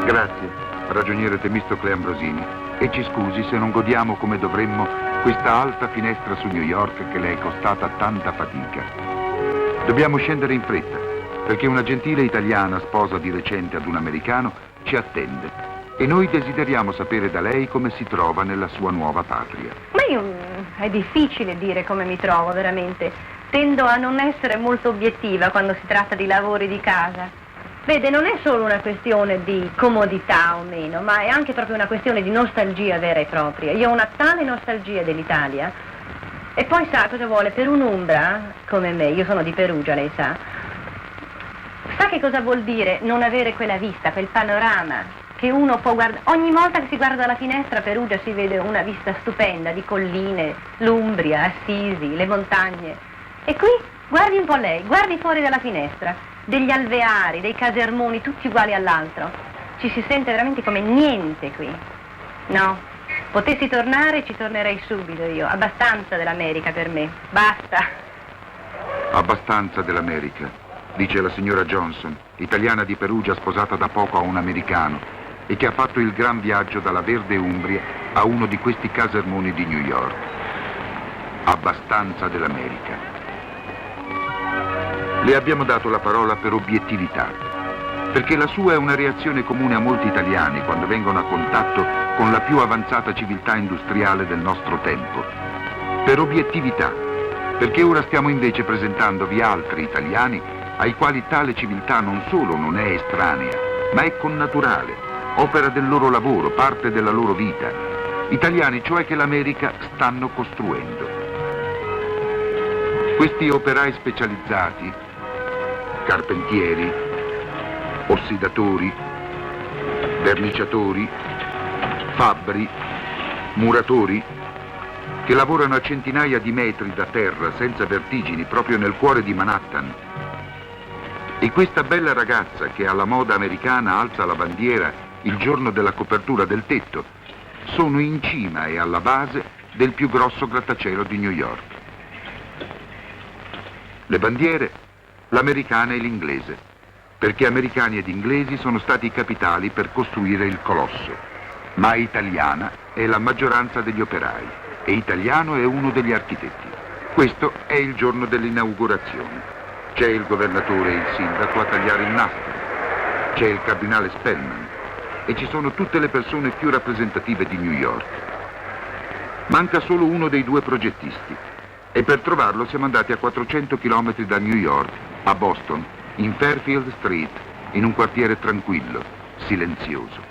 Grazie, ragioniere Temistocle Ambrosini, e ci scusi se non godiamo come dovremmo questa alta finestra su New York che le è costata tanta fatica. Dobbiamo scendere in fretta, perché una gentile italiana, sposa di recente ad un americano, ci attende. E noi desideriamo sapere da lei come si trova nella sua nuova patria. Ma è difficile dire come mi trovo, veramente. Tendo a non essere molto obiettiva quando si tratta di lavori di casa. Vede, non è solo una questione di comodità o meno, ma è anche proprio una questione di nostalgia vera e propria. Io ho una tale nostalgia dell'Italia. E poi sa cosa vuole? Per un'umbra come me, io sono di Perugia, lei sa che cosa vuol dire non avere quella vista, quel panorama che uno può guardare. Ogni volta che si guarda dalla finestra a Perugia si vede una vista stupenda di colline, l'Umbria, Assisi, le montagne. E qui, guardi un po' lei, guardi fuori dalla finestra, degli alveari, dei casermoni, tutti uguali all'altro. Ci si sente veramente come niente qui. No, potessi tornare ci tornerei subito io. Abbastanza dell'America per me, basta. Abbastanza dell'America, dice la signora Johnson, italiana di Perugia sposata da poco a un americano e che ha fatto il gran viaggio dalla verde Umbria a uno di questi casermoni di New York. Abbastanza dell'America. Le abbiamo dato la parola per obiettività, perché la sua è una reazione comune a molti italiani quando vengono a contatto con la più avanzata civiltà industriale del nostro tempo. Per obiettività, perché ora stiamo invece presentandovi altri italiani ai quali tale civiltà non solo non è estranea, ma è connaturale, opera del loro lavoro, parte della loro vita. Italiani, cioè, che l'America stanno costruendo. Questi operai specializzati, carpentieri, ossidatori, verniciatori, fabbri, muratori, che lavorano a centinaia di metri da terra senza vertigini proprio nel cuore di Manhattan. E questa bella ragazza che alla moda americana alza la bandiera il giorno della copertura del tetto sono in cima e alla base del più grosso grattacielo di New York. Le bandiere, l'americana e l'inglese, perché americani ed inglesi sono stati i capitali per costruire il colosso, ma italiana è la maggioranza degli operai e italiano è uno degli architetti. Questo è il giorno dell'inaugurazione. C'è il governatore e il sindaco a tagliare il nastro, c'è il cardinale Spellman e ci sono tutte le persone più rappresentative di New York. Manca solo uno dei due progettisti e per trovarlo siamo andati a 400 chilometri da New York, a Boston, in Fairfield Street, in un quartiere tranquillo, silenzioso.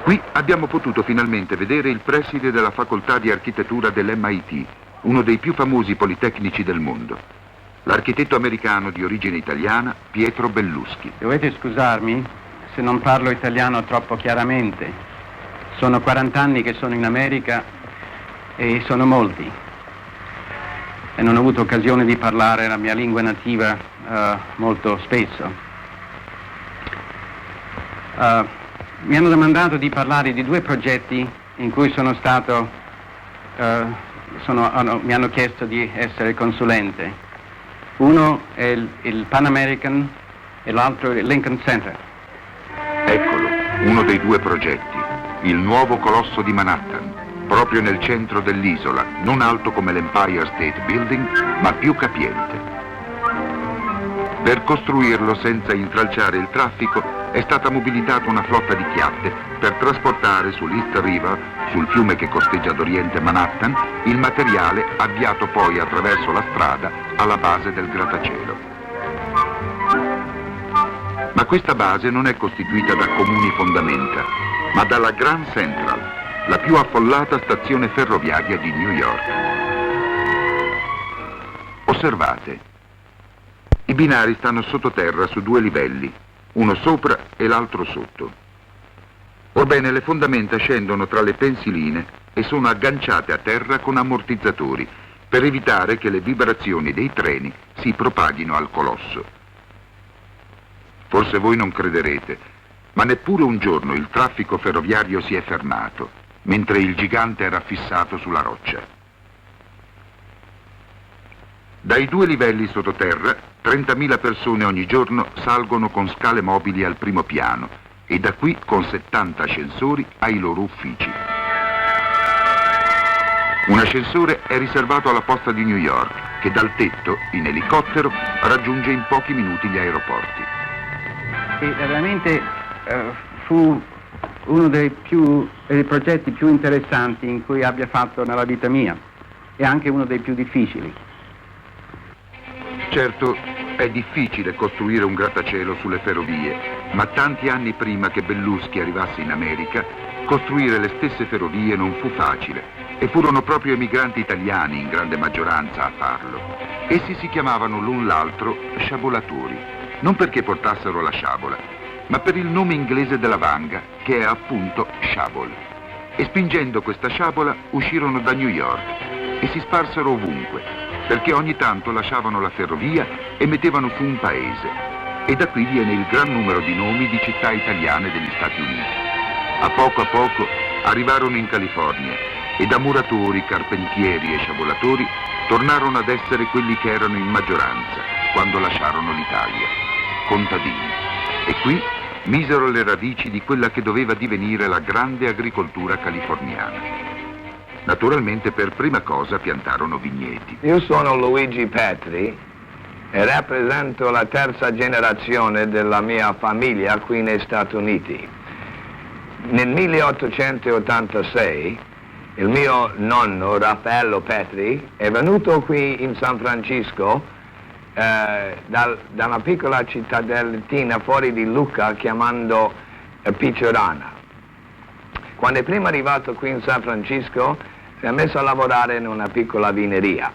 Qui abbiamo potuto finalmente vedere il preside della facoltà di architettura dell'MIT, uno dei più famosi politecnici del mondo, l'architetto americano di origine italiana Pietro Belluschi. Dovete scusarmi se non parlo italiano troppo chiaramente. Sono 40 anni che sono in America e sono molti. E non ho avuto occasione di parlare la mia lingua nativa molto spesso. Mi hanno domandato di parlare di due progetti in cui sono stato, mi hanno chiesto di essere consulente. Uno è il Pan American e l'altro è il Lincoln Center. Eccolo, uno dei due progetti, il nuovo colosso di Manhattan, proprio nel centro dell'isola, non alto come l'Empire State Building, ma più capiente. Per costruirlo senza intralciare il traffico è stata mobilitata una flotta di chiatte per trasportare sull'East River, sul fiume che costeggia ad oriente Manhattan, il materiale avviato poi attraverso la strada alla base del grattacielo. Ma questa base non è costituita da comuni fondamenta, ma dalla Grand Central, la più affollata stazione ferroviaria di New York. Osservate. I binari stanno sottoterra su due livelli, uno sopra e l'altro sotto. Orbene, le fondamenta scendono tra le pensiline e sono agganciate a terra con ammortizzatori per evitare che le vibrazioni dei treni si propaghino al colosso. Forse voi non crederete, ma neppure un giorno il traffico ferroviario si è fermato, mentre il gigante era fissato sulla roccia. Dai 2 livelli sottoterra, 30.000 persone ogni giorno salgono con scale mobili al primo piano e da qui con 70 ascensori ai loro uffici. Un ascensore è riservato alla posta di New York, che dal tetto, in elicottero, raggiunge in pochi minuti gli aeroporti. E veramente fu uno dei progetti più interessanti in cui abbia fatto nella vita mia e anche uno dei più difficili. Certo, è difficile costruire un grattacielo sulle ferrovie, ma tanti anni prima che Belluschi arrivasse in America, costruire le stesse ferrovie non fu facile e furono proprio emigranti italiani in grande maggioranza a farlo. Essi si chiamavano l'un l'altro sciabolatori, non perché portassero la sciabola, ma per il nome inglese della vanga, che è appunto Shabol. E spingendo questa sciabola uscirono da New York e si sparsero ovunque, perché ogni tanto lasciavano la ferrovia e mettevano su un paese. E da qui viene il gran numero di nomi di città italiane degli Stati Uniti. A poco arrivarono in California e da muratori, carpentieri e sciabolatori tornarono ad essere quelli che erano in maggioranza quando lasciarono l'Italia, contadini. E qui misero le radici di quella che doveva divenire la grande agricoltura californiana. Naturalmente per prima cosa piantarono vigneti. Io sono Luigi Petri e rappresento la terza generazione della mia famiglia qui negli Stati Uniti. Nel 1886 il mio nonno Raffaello Petri è venuto qui in San Francisco da una piccola cittadina fuori di Lucca chiamando Picciorana. Quando è prima arrivato qui in San Francisco si è messo a lavorare in una piccola vineria.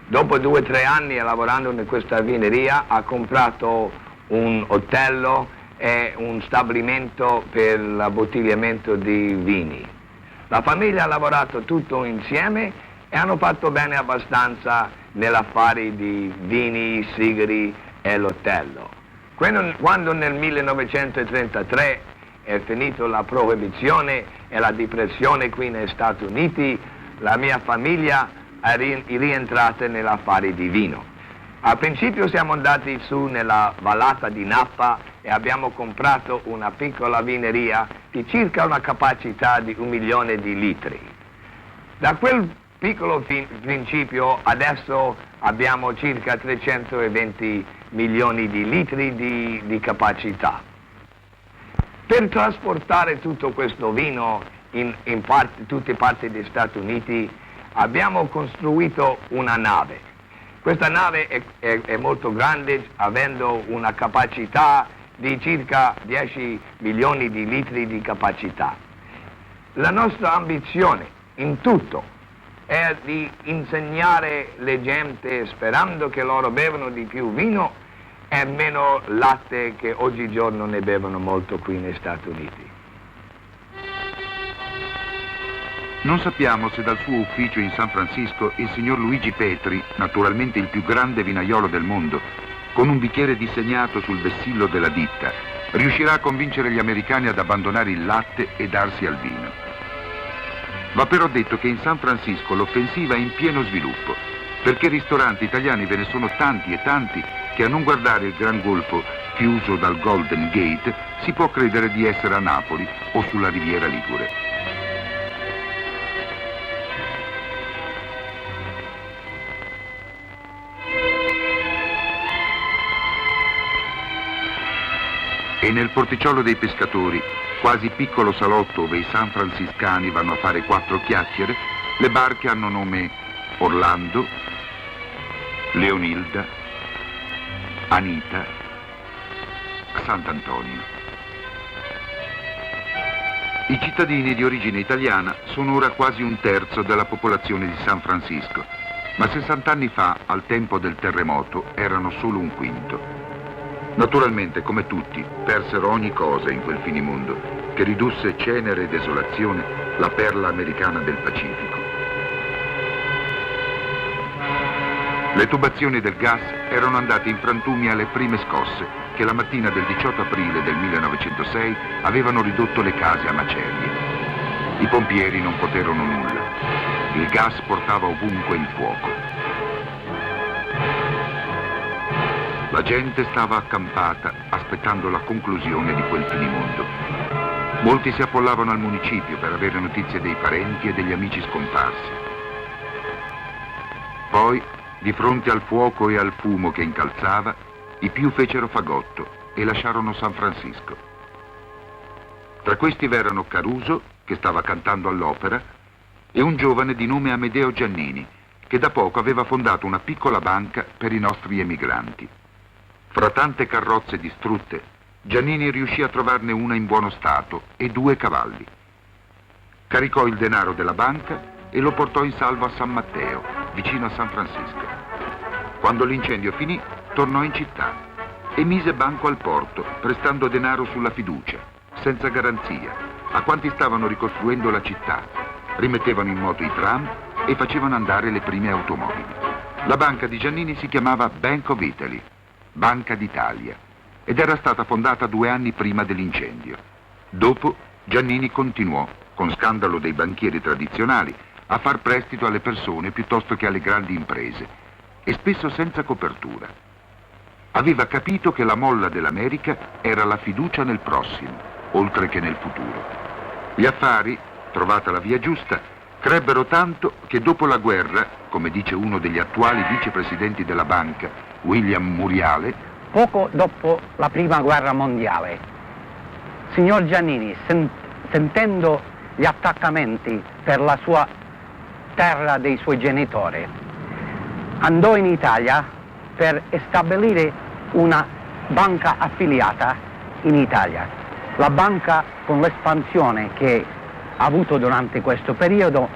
Dopo 2 o 3 anni lavorando in questa vineria ha comprato un hotel e un stabilimento per l'abbottigliamento di vini. La famiglia ha lavorato tutto insieme e hanno fatto bene abbastanza nell'affare di vini, sigari e l'hotel. Quando nel 1933 è finita la proibizione e la depressione qui negli Stati Uniti, la mia famiglia è rientrata nell'affare di vino. Al principio siamo andati su nella vallata di Napa e abbiamo comprato una piccola vineria di circa una capacità di 1 milione di litri. Da quel piccolo principio adesso abbiamo circa 320 milioni di litri di capacità. Per trasportare tutto questo vino in tutte le parti degli Stati Uniti abbiamo costruito una nave. Questa nave è molto grande, avendo una capacità di circa 10 milioni di litri di capacità. La nostra ambizione in tutto è di insegnare le gente, sperando che loro bevano di più vino e meno latte, che oggigiorno ne bevono molto qui negli Stati Uniti. Non sappiamo se dal suo ufficio in San Francisco il signor Luigi Petri, naturalmente il più grande vinaiolo del mondo, con un bicchiere disegnato sul vessillo della ditta, riuscirà a convincere gli americani ad abbandonare il latte e darsi al vino. Va però detto che in San Francisco l'offensiva è in pieno sviluppo, perché ristoranti italiani ve ne sono tanti e tanti che a non guardare il Gran Golfo chiuso dal Golden Gate si può credere di essere a Napoli o sulla Riviera Ligure. E nel porticciolo dei pescatori, quasi piccolo salotto dove i san franciscani vanno a fare 4 chiacchiere, le barche hanno nome Orlando, Leonilda, Anita, Sant'Antonio. I cittadini di origine italiana sono ora quasi 1/3 della popolazione di San Francisco, ma 60 anni fa, al tempo del terremoto, erano solo 1/5. Naturalmente, come tutti, persero ogni cosa in quel finimondo che ridusse cenere e desolazione la perla americana del Pacifico. Le tubazioni del gas erano andate in frantumi alle prime scosse che la mattina del 18 aprile del 1906 avevano ridotto le case a macerie. I pompieri non poterono nulla. Il gas portava ovunque il fuoco. La gente stava accampata aspettando la conclusione di quel finimondo. Molti si appollavano al municipio per avere notizie dei parenti e degli amici scomparsi. Poi, di fronte al fuoco e al fumo che incalzava, i più fecero fagotto e lasciarono San Francisco. Tra questi v'erano Caruso, che stava cantando all'opera, e un giovane di nome Amedeo Giannini, che da poco aveva fondato una piccola banca per i nostri emigranti. Fra tante carrozze distrutte, Giannini riuscì a trovarne una in buono stato e 2 cavalli. Caricò il denaro della banca e lo portò in salvo a San Matteo, vicino a San Francisco. Quando l'incendio finì, tornò in città e mise banco al porto, prestando denaro sulla fiducia, senza garanzia, a quanti stavano ricostruendo la città, rimettevano in moto i tram e facevano andare le prime automobili. La banca di Giannini si chiamava Bank of Italy, Banca d'Italia, ed era stata fondata 2 anni prima dell'incendio. Dopo, Giannini continuò, con scandalo dei banchieri tradizionali, a far prestito alle persone piuttosto che alle grandi imprese, e spesso senza copertura. Aveva capito che la molla dell'America era la fiducia nel prossimo, oltre che nel futuro. Gli affari, trovata la via giusta, crebbero tanto che dopo la guerra, come dice uno degli attuali vicepresidenti della banca, William Muriale, poco dopo la prima guerra mondiale, signor Giannini, sentendo gli attaccamenti per la sua terra dei suoi genitori, andò in Italia per stabilire una banca affiliata in Italia. La banca, con l'espansione che ha avuto durante questo periodo,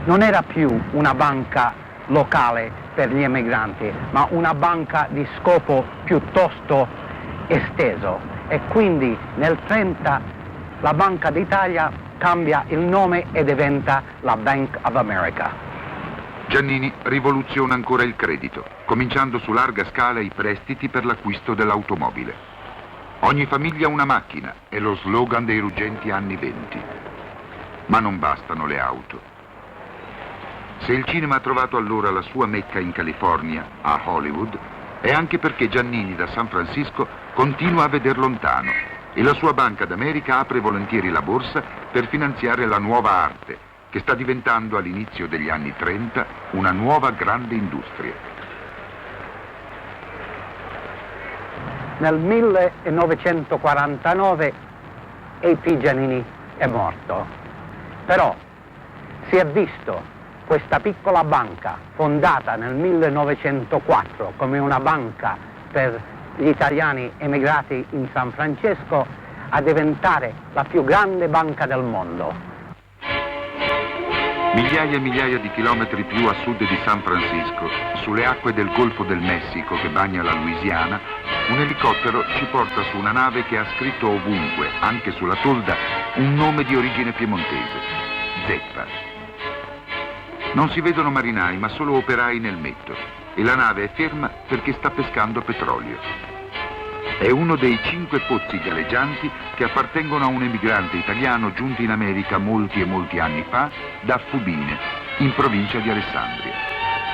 non era più una banca locale per gli emigranti, ma una banca di scopo piuttosto esteso, e quindi nel 30 la Banca d'Italia cambia il nome e diventa la Bank of America. Giannini rivoluziona ancora il credito, cominciando su larga scala i prestiti per l'acquisto dell'automobile. Ogni famiglia una macchina è lo slogan dei ruggenti anni 20. Ma non bastano le auto. Se il cinema ha trovato allora la sua mecca in California, a Hollywood, è anche perché Giannini da San Francisco continua a veder lontano e la sua Banca d'America apre volentieri la borsa per finanziare la nuova arte, che sta diventando all'inizio degli anni 30 una nuova grande industria. Nel 1949 A.P. Giannini è morto, però si è visto questa piccola banca, fondata nel 1904 come una banca per gli italiani emigrati in San Francisco, a diventare la più grande banca del mondo. Migliaia e migliaia di chilometri più a sud di San Francisco, sulle acque del Golfo del Messico che bagna la Louisiana, un elicottero ci porta su una nave che ha scritto ovunque, anche sulla tolda, un nome di origine piemontese, Zeppa. Non si vedono marinai, ma solo operai nel metto, e la nave è ferma perché sta pescando petrolio. È uno dei 5 pozzi galleggianti che appartengono a un emigrante italiano giunto in America molti e molti anni fa da Fubine, in provincia di Alessandria.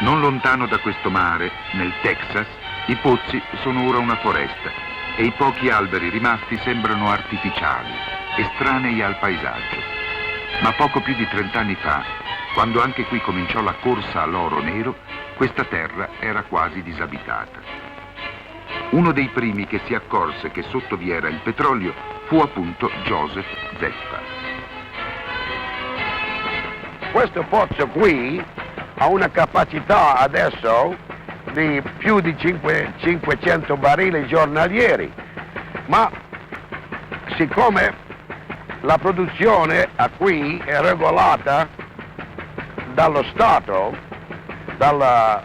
Non lontano da questo mare, nel Texas, i pozzi sono ora una foresta e i pochi alberi rimasti sembrano artificiali, estranei al paesaggio. Ma poco più di 30 anni fa, quando anche qui cominciò la corsa all'oro nero, questa terra era quasi disabitata. Uno dei primi che si accorse che sotto vi era il petrolio fu appunto Joseph Zeppa. Questo pozzo qui ha una capacità adesso di più di 500 barili giornalieri, ma siccome la produzione a qui è regolata dallo Stato, dalla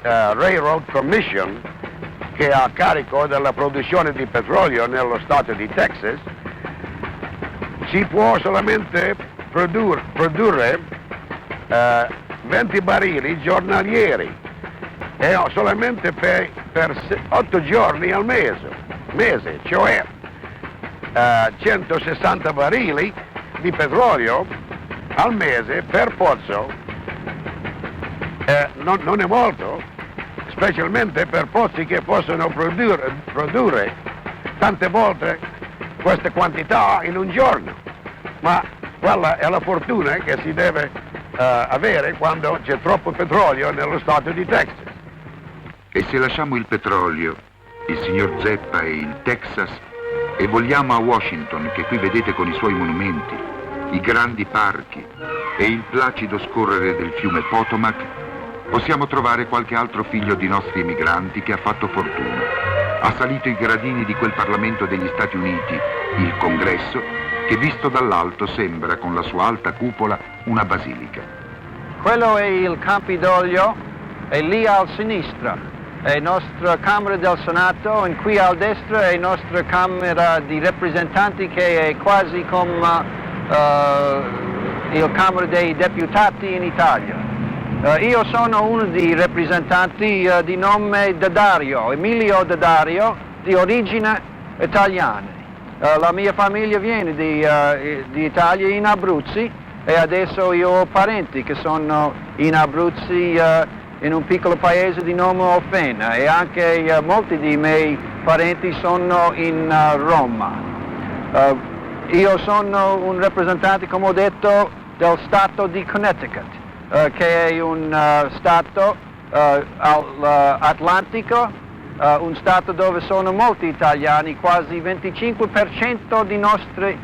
Railroad Commission, che è a carico della produzione di petrolio nello Stato di Texas, si può solamente produrre 20 barili giornalieri e solamente per 8 giorni al mese, cioè 160 barili di petrolio al mese per pozzo. Non è molto, specialmente per pozzi che possono produrre tante volte queste quantità in un giorno, ma quella è la fortuna che si deve avere quando c'è troppo petrolio nello stato di Texas. E se lasciamo il petrolio, il signor Zeppa e il Texas e vogliamo a Washington, che qui vedete con i suoi monumenti, i grandi parchi e il placido scorrere del fiume Potomac, possiamo trovare qualche altro figlio di nostri emigranti che ha fatto fortuna. Ha salito i gradini di quel Parlamento degli Stati Uniti, il Congresso, che visto dall'alto sembra, con la sua alta cupola, una basilica. Quello è il Campidoglio e lì a sinistra è la nostra Camera del Senato e qui a destra è la nostra Camera di rappresentanti che è quasi come il Camera dei Deputati in Italia. Io sono uno dei rappresentanti di nome Daddario, Emilio Daddario, di origine italiana. La mia famiglia viene di Italia in Abruzzi e adesso io ho parenti che sono in Abruzzi in un piccolo paese di nome Offena e anche molti dei miei parenti sono in Roma. Io sono un rappresentante, come ho detto, del Stato di Connecticut, che è un Stato all'Atlantico, un Stato dove sono molti italiani, quasi il 25% di nostre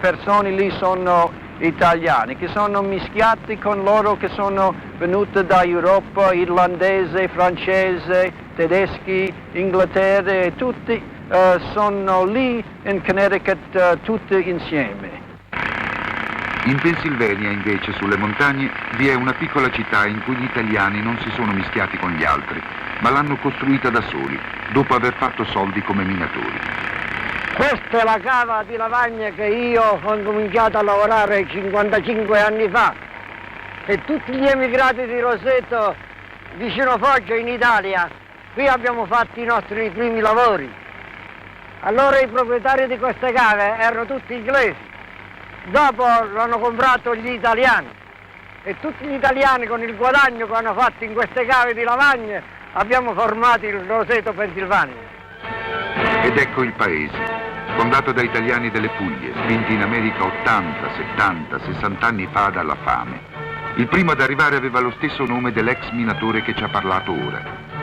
persone lì sono italiani, che sono mischiati con loro che sono venuti da Europa, irlandese, francese, tedeschi, Inghilterra e tutti sono lì in Connecticut tutti insieme. In Pennsylvania, invece, sulle montagne, vi è una piccola città in cui gli italiani non si sono mischiati con gli altri, ma l'hanno costruita da soli, dopo aver fatto soldi come minatori. Questa è la cava di Lavagna che io ho cominciato a lavorare 55 anni fa e tutti gli emigrati di Roseto vicino Foggia in Italia, qui abbiamo fatto i nostri primi lavori. Allora i proprietari di queste cave erano tutti inglesi, dopo l'hanno comprato gli italiani e tutti gli italiani con il guadagno che hanno fatto in queste cave di Lavagna abbiamo formato il Roseto Pennsylvania. Ed ecco il paese, fondato da italiani delle Puglie, spinti in America 80, 70, 60 anni fa dalla fame. Il primo ad arrivare aveva lo stesso nome dell'ex minatore che ci ha parlato ora,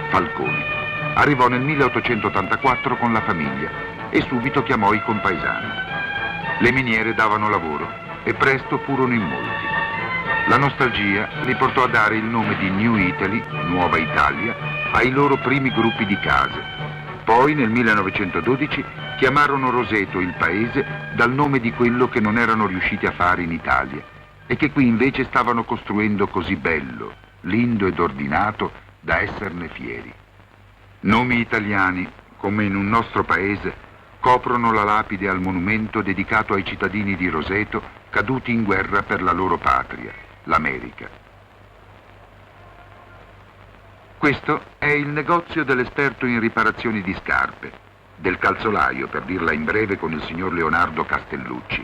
Falconi. Arrivò nel 1884 con la famiglia e subito chiamò i compaesani. Le miniere davano lavoro e presto furono in molti. La nostalgia li portò a dare il nome di New Italy, Nuova Italia, ai loro primi gruppi di case. Poi, nel 1912, chiamarono Roseto il paese dal nome di quello che non erano riusciti a fare in Italia e che qui invece stavano costruendo così bello, lindo ed ordinato da esserne fieri. Nomi italiani, come in un nostro paese, coprono la lapide al monumento dedicato ai cittadini di Roseto caduti in guerra per la loro patria, l'America. Questo è il negozio dell'esperto in riparazioni di scarpe, del calzolaio, per dirla in breve, con il signor Leonardo Castellucci.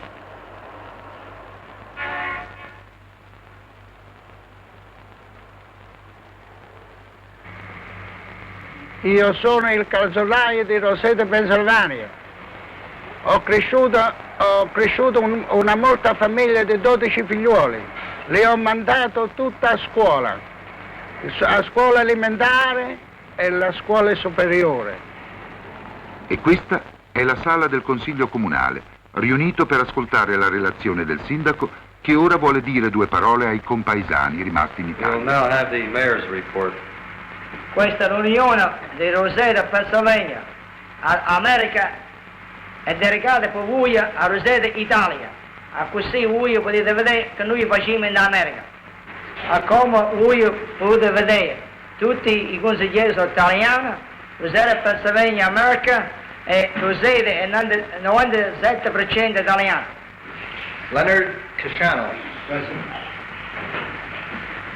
Io sono il calzolaio di Roseto, Pennsylvania. Ho cresciuto una molta famiglia di 12 figliuoli. Li ho mandato tutta a scuola elementare e la scuola superiore. E questa è la sala del Consiglio Comunale, riunito per ascoltare la relazione del sindaco che ora vuole dire due parole ai compaesani rimasti in Italia. We'll now have the mayor's report. Questa riunione di Roseto, Pennsylvania, America, è dedicata per voi a Roseto, Italia. A così voi potete vedere che noi facciamo in America. A come voi potete vedere tutti i consiglieri sono italiani, Roseto, Pennsylvania, America, e Roseto è 97% italiano. Leonard Casciano. Present.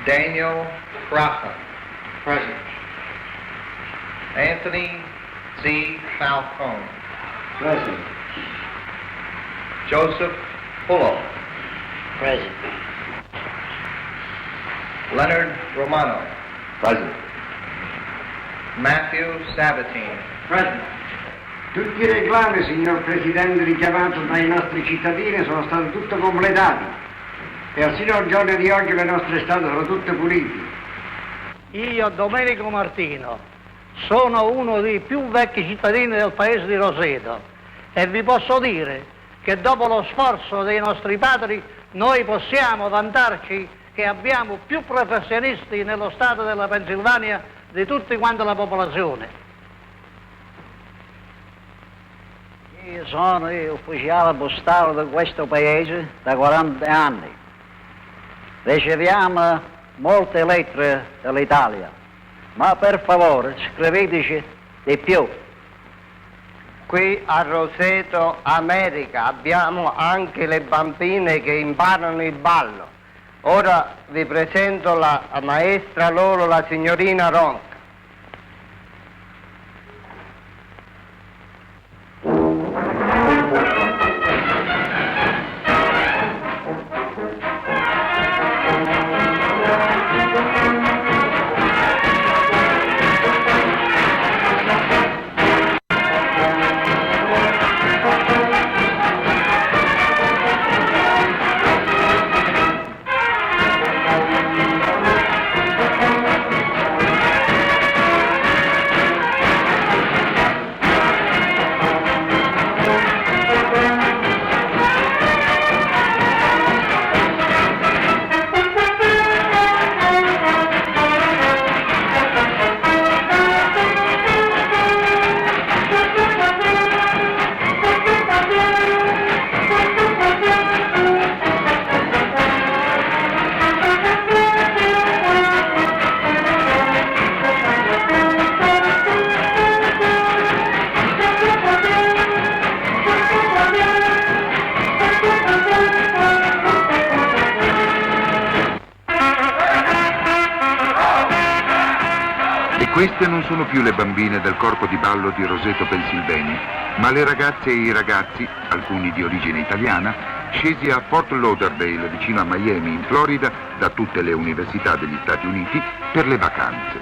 Daniel Crossman. Present. Anthony Z. Falcone. Present. Joseph Pullo. Present. Leonard Romano. Present. Matthew Sabatini. Present. Tutti i reclami, signor Presidente, richiamati dai nostri cittadini sono stati tutti completati e al sino al giorno di oggi le nostre strade sono tutte pulite. Io, Domenico Martino, sono uno dei più vecchi cittadini del paese di Roseto e vi posso dire che dopo lo sforzo dei nostri padri noi possiamo vantarci che abbiamo più professionisti nello stato della Pennsylvania di tutti quanti la popolazione. Io sono ufficiale postale di questo paese da 40 anni. Riceviamo molte lettere dall'Italia, ma per favore scriveteci di più. Qui a Roseto, America, abbiamo anche le bambine che imparano il ballo. Ora vi presento la maestra loro, la signorina Ronca. Queste non sono più le bambine del corpo di ballo di Roseto, Pennsylvania, ma le ragazze e i ragazzi, alcuni di origine italiana, scesi a Fort Lauderdale, vicino a Miami, in Florida, da tutte le università degli Stati Uniti, per le vacanze.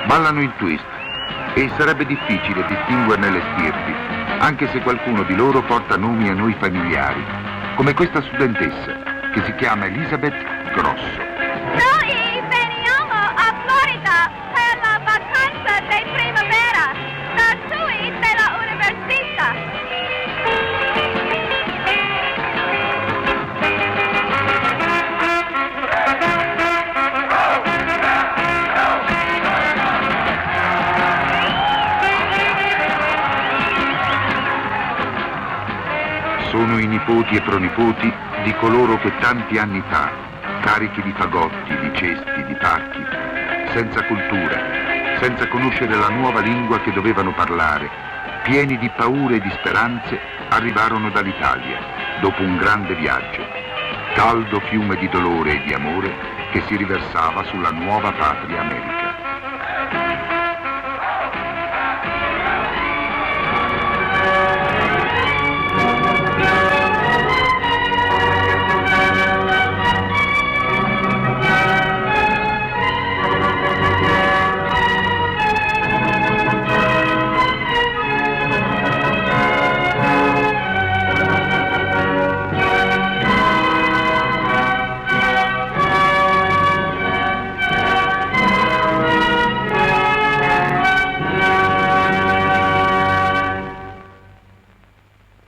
Ballano il twist e sarebbe difficile distinguerne le stirpi, anche se qualcuno di loro porta nomi a noi familiari, come questa studentessa, che si chiama Elizabeth Grosso. Noi veniamo a Florida per la vacanza di primavera, da qui della università. Sono i nipoti e pronipoti di coloro che tanti anni fa, carichi di fagotti, di cesti, di pacchi, senza cultura, senza conoscere la nuova lingua che dovevano parlare, pieni di paure e di speranze, arrivarono dall'Italia, dopo un grande viaggio, caldo fiume di dolore e di amore che si riversava sulla nuova patria America.